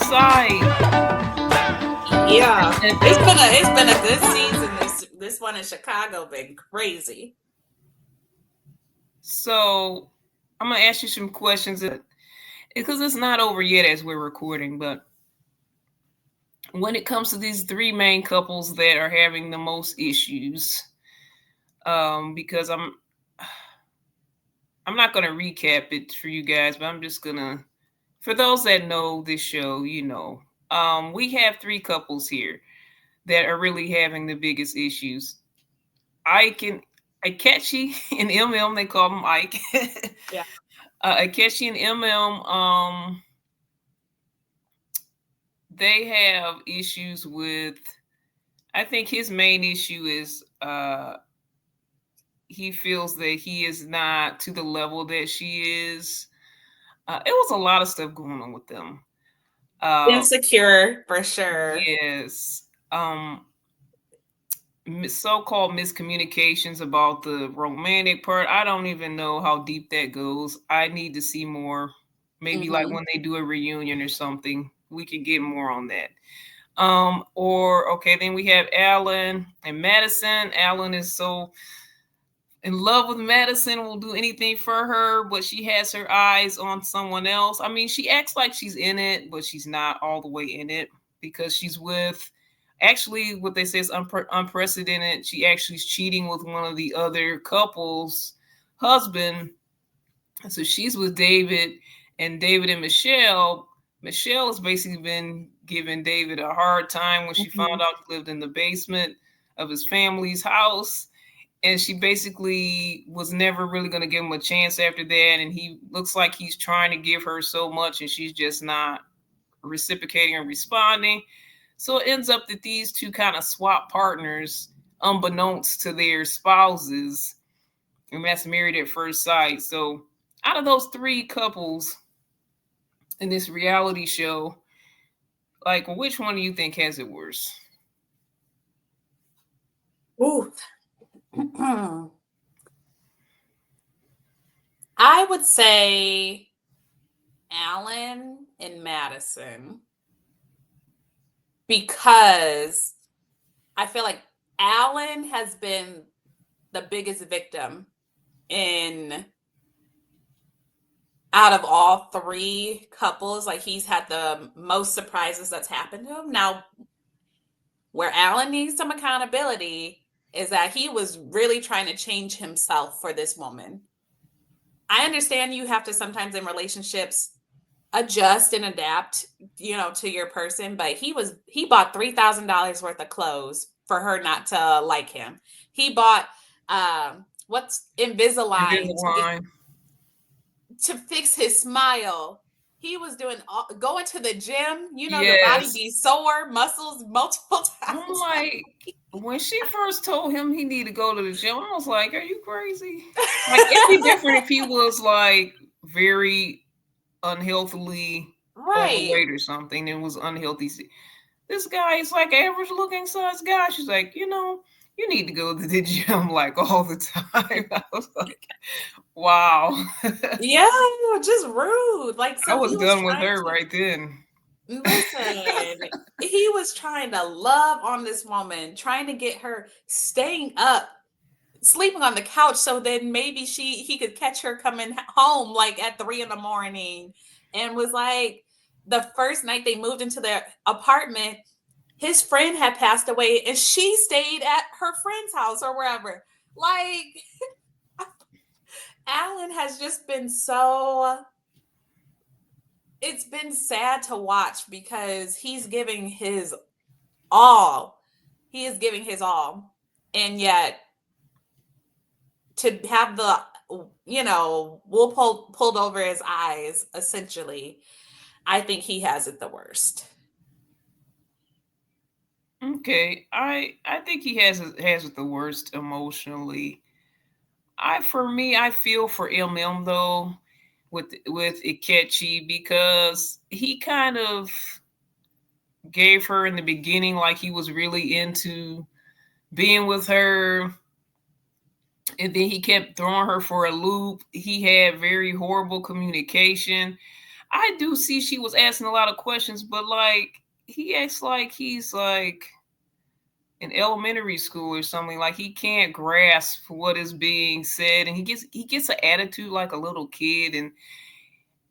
side. Yeah, it's been a good season. This one in Chicago been crazy. So I'm gonna ask you some questions because it's not over yet as we're recording, but when it comes to these three main couples that are having the most issues, because I'm not gonna recap it for you guys, but I'm just gonna, for those that know this show, we have three couples here that are really having the biggest issues. Ike and Akechi and MM, they call them Ike. Yeah. Akechi and MM, they have issues with. I think his main issue is he feels that he is not to the level that she is. It was a lot of stuff going on with them. Uh, Insecure for sure. yes. So-called miscommunications about the romantic part. I don't even know how deep that goes. I need to see more. Maybe like Hmm. when they do a reunion or something, we can get more on that. Or okay, then we have Alan and Madison. Alan is so in love with Madison, will do anything for her, but she has her eyes on someone else. I mean, she acts like she's in it, but she's not all the way in it because she's with actually what they say is unprecedented. She actually is cheating with one of the other couples' husband. So she's with David, and David and Michelle. Michelle has basically been giving David a hard time when she found Hmm. out he lived in the basement of his family's house, and she basically was never really going to give him a chance after that, and he looks like he's trying to give her so much and she's just not reciprocating or responding. So it ends up that these two kind of swap partners unbeknownst to their spouses, and that's married at first sight. So out of those three couples in this reality show, like which one do you think has it worse? Ooh. I would say Alan and Madison because I feel like Alan has been the biggest victim in out of all three couples. Like he's had the most surprises that's happened to him. Now, where Alan needs some accountability is that he was really trying to change himself for this woman. I understand you have to sometimes in relationships adjust and adapt, to your person, but he bought $3,000 worth of clothes for her not to like him. He bought what's Invisalign Invisalign. to fix his smile. He was going to the gym. Your body Yes. be sore, muscles multiple I'm times. like, when she first told him he needed to go to the gym, I was like, "Are you crazy?" Like, it'd be different if he was like very unhealthily Right. overweight or something and was unhealthy. This guy is like average looking size guy. She's like, you need to go to the gym like all the time. I was like, wow. Yeah, just rude. Like, I so was he was done with trying her to right then. listen. He was trying to love on this woman, trying to get her staying up, sleeping on the couch, so then maybe he could catch her coming home like at 3 in the morning. And was like, the first night they moved into their apartment, his friend had passed away, and she stayed at her friend's house or wherever. Like, Alan has just been so, it's been sad to watch because he's giving his all. He is giving his all. And yet to have the wool pulled over his eyes, essentially, I think he has it the worst. Okay, I think he has it the worst emotionally. For me, I feel for MM though with Ikechi because he kind of gave her in the beginning like he was really into being with her, and then he kept throwing her for a loop. He had very horrible communication. I do see she was asking a lot of questions, but like he acts like he's like in elementary school or something. Like he can't grasp what is being said, and he gets an attitude like a little kid, and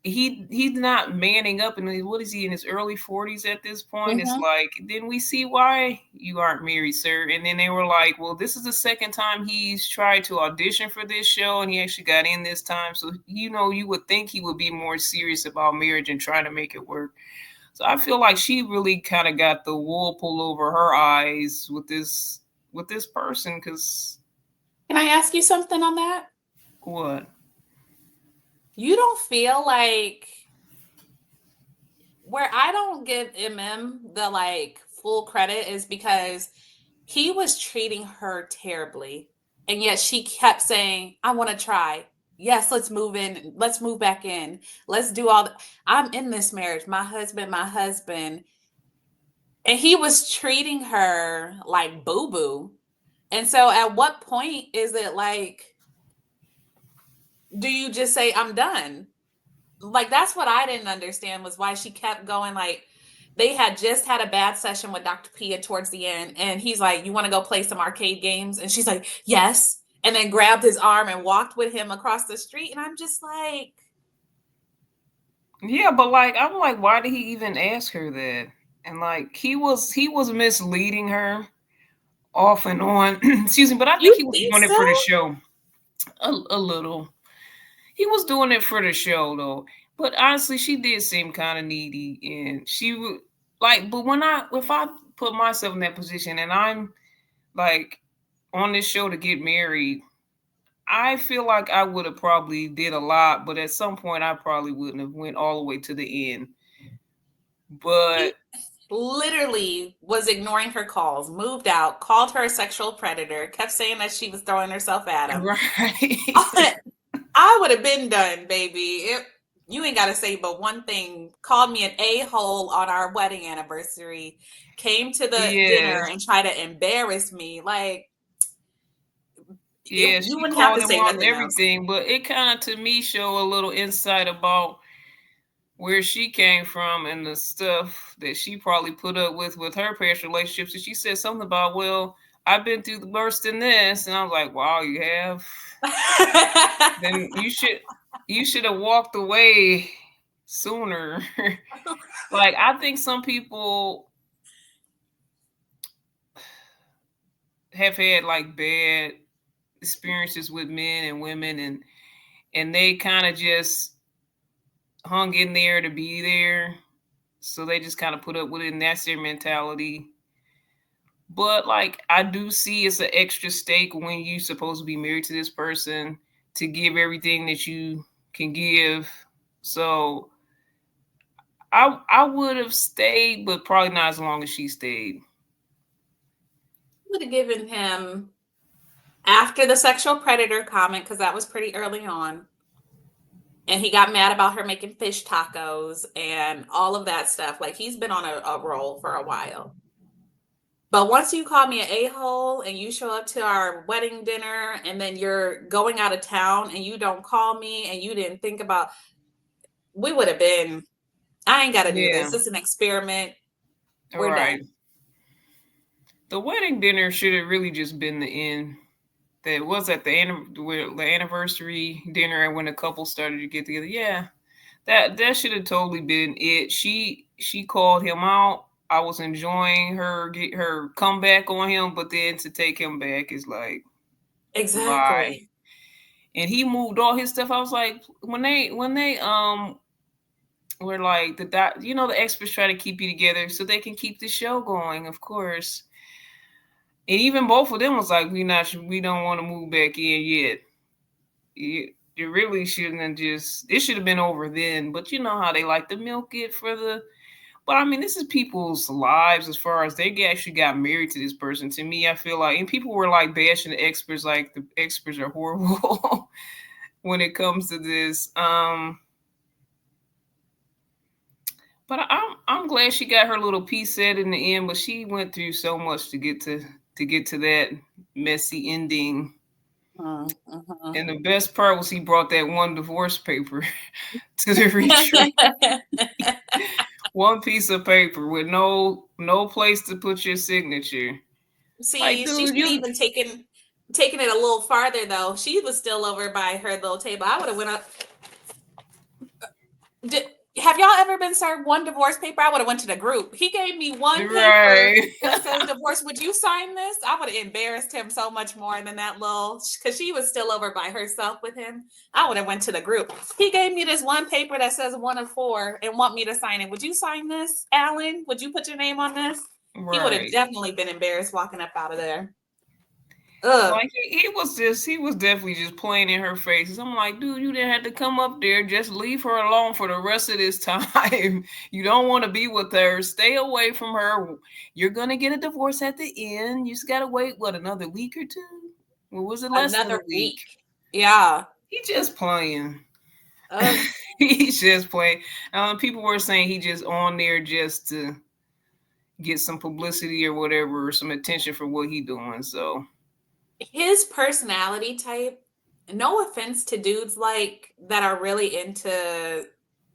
he's not manning up. And what is he in his early 40s at this point? It's Hmm. like then we see why you aren't married, sir. And then they were like, well, this is the second time he's tried to audition for this show, and he actually got in this time. So you would think he would be more serious about marriage and trying to make it work. So I feel like she really kind of got the wool pulled over her eyes with this person. Because Can I ask you something on that? what? You don't feel like, where I don't give the like full credit is because he was treating her terribly. And yet she kept saying, I want to try. Yes, let's move in. Let's move back in. Let's do all the, I'm in this marriage. My husband, my husband. And he was treating her like boo boo. And so at what point is it like, do you just say, I'm done? Like, that's what I didn't understand, was why she kept going. Like, they had just had a bad session with Dr. Pia towards the end, and he's like, you want to go play some arcade games? And she's like, yes, and then grabbed his arm and walked with him across the street. And I'm just like, Yeah, but like I'm like, why did he even ask her that? And like he was misleading her off and on. Excuse me, but I think you he was think doing it so? for the show a little. He was doing it for the show though. But honestly, she did seem kind of needy, and she would like. But if I put myself in that position, and I'm like on this show to get married, I feel like I would have probably did a lot, but at some point I probably wouldn't have went all the way to the end. But He literally was ignoring her calls, moved out, called her a sexual predator, kept saying that she was throwing herself at him. right. I would have been done, baby. You ain't got to say but one thing. Called me an a-hole on our wedding anniversary, came to the dinner Yes. and tried to embarrass me. Like, Yeah, you she wouldn't have called to him say out and nothing else. everything, but it kind of to me show a little insight about where she came from and the stuff that she probably put up with her past relationships. And she said something about, well, I've been through the worst in this, and I was like, wow, you have. Then you should have walked away sooner. Like I think some people have had like bad experiences with men and women, and they kind of just hung in there to be there. So they just kind of put up with it, and that's their mentality. But like I do see it's an extra stake when you supposed to be married to this person to give everything that you can give. So I would have stayed, but probably not as long as she stayed. Would have given him, after the sexual predator comment, because that was pretty early on, and he got mad about her making fish tacos and all of that stuff. Like, he's been on a roll for a while. But once you call me an a-hole and you show up to our wedding dinner and then you're going out of town and you don't call me and you didn't think about, we would have been, I ain't got to do Yeah, this. It's an experiment. all We're right. done. The wedding dinner should have really just been the end. That was at the anniversary dinner and when the couple started to get together. Yeah, that should have totally been it. She called him out. I was enjoying her get her comeback on him, but then to take him back is like goodbye. Exactly. And he moved all his stuff. I was like, when they were like the experts try to keep you together so they can keep the show going, of course. And even both of them was like, we don't want to move back in yet. You really shouldn't have just. It should have been over then. But you know how they like to milk it for the. But I mean, this is people's lives as far as actually got married to this person. To me, I feel like, and people were like bashing the experts, like the experts are horrible when it comes to this. But I'm glad she got her little piece said in the end. But she went through so much to get to that messy ending. Mm-hmm. And the best part was he brought that one divorce paper to the retreat. One piece of paper with no place to put your signature. Like, See, she dude, should you even taken it a little farther though. She was still over by her little table. I would have went up. Did, have y'all ever been served one divorce paper? I would have went to the group. He gave me one paper right. that says divorce. Would you sign this? I would have embarrassed him so much more than that little, because she was still over by herself with him. I would have went to the group. He gave me this one paper that says 1 of 4 and want me to sign it. Would you sign this, Alan? Would you put your name on this? He would have Right. definitely been embarrassed walking up out of there. Ugh. Like he was definitely just playing in her faces. I'm like, dude, you didn't have to come up there. Just leave her alone for the rest of this time. You don't want to be with her. Stay away from her. You're gonna get a divorce at the end. You just gotta wait another week or two? Or was it less than Another a week? week. Yeah. He just playing. Ugh. He's just playing. People were saying he just on there just to get some publicity or whatever, or some attention for what he doing. So His personality type, no offense to dudes like that are really into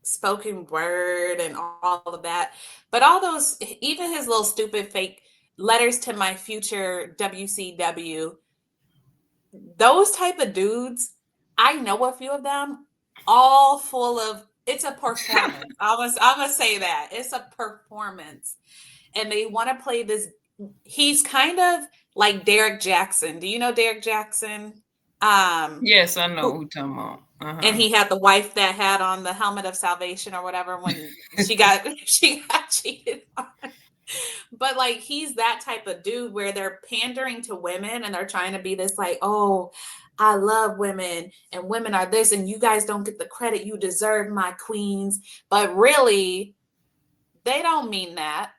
spoken word and all of that, but all those, even his little stupid fake letters to my future WCW, those type of dudes, I know a few of them, all full of, it's a performance. I'm gonna say that it's a performance, and they want to play this. He's kind of like Derek Jackson. Do you know Derek Jackson? Um, yes, I know who, who talking about. and he had the wife that had on the helmet of salvation or whatever when she got she got cheated on. But like he's that type of dude where they're pandering to women and they're trying to be this like, oh, I love women and women are this and you guys don't get the credit you deserve, my queens. But really, they don't mean that.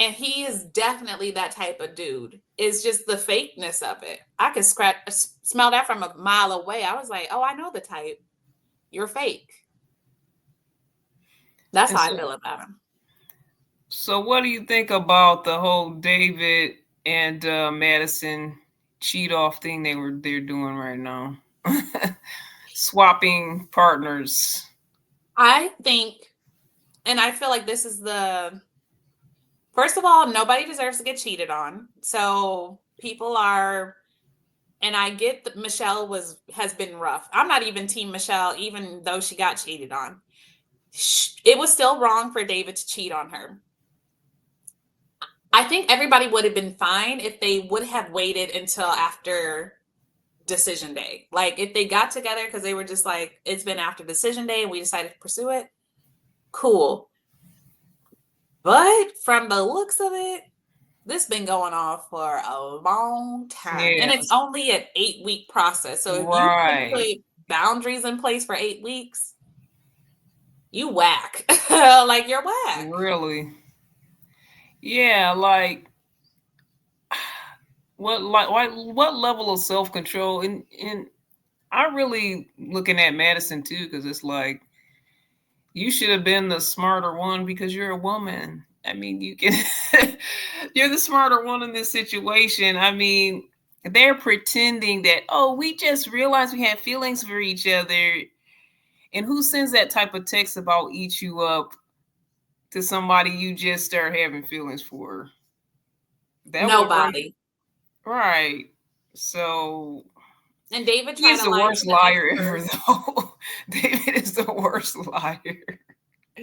And he is definitely that type of dude. It's just the fakeness of it. I could smell that from a mile away. I was like, oh, I know the type. You're fake. That's And how I so, feel about him. so what do you think about the whole David and Madison cheat off thing they're doing right now? Swapping partners. I think, and I feel like this is the first of all, nobody deserves to get cheated on. So people are, and I get that Michelle has been rough. I'm not even team Michelle, even though she got cheated on. It was still wrong for David to cheat on her. I think everybody would have been fine if they would have waited until after decision day. Like if they got together because they were just like, it's been after decision day and we decided to pursue it, cool. But from the looks of it, this been going on for a long time. And it's Yes. only an 8-week process. So if you can Right. put boundaries in place for 8 weeks, you whack. Like you're whack. Really. Yeah, like what level of self control and I really looking at Madison too because it's like you should have been the smarter one because you're a woman. I mean, you can you're the smarter one in this situation. I mean, they're pretending that oh, we just realized we had feelings for each other. And who sends that type of text about eat you up to somebody you just start having feelings for? That would right, Nobody. right. So And David tried he's to the lie worst to the liar ever, experts. though. David is the worst liar.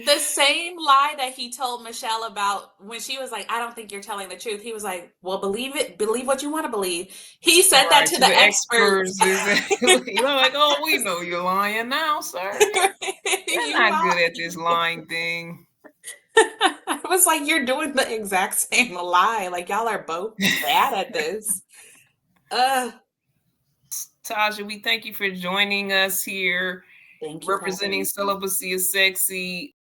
The same lie that he told Michelle about when she was like, I don't think you're telling the truth. He was like, well, believe it. Believe what you want to believe. He said that Right, to to the the experts. experts, exactly. You're like, oh, we know you're lying now, sir. You're You not good at lying. this lying thing. I was like, you're doing the exact same lie. Like y'all are both bad at this. Uh, Tasha, we thank you for joining us here, thank you for having representing me. Celibacy is Sexy.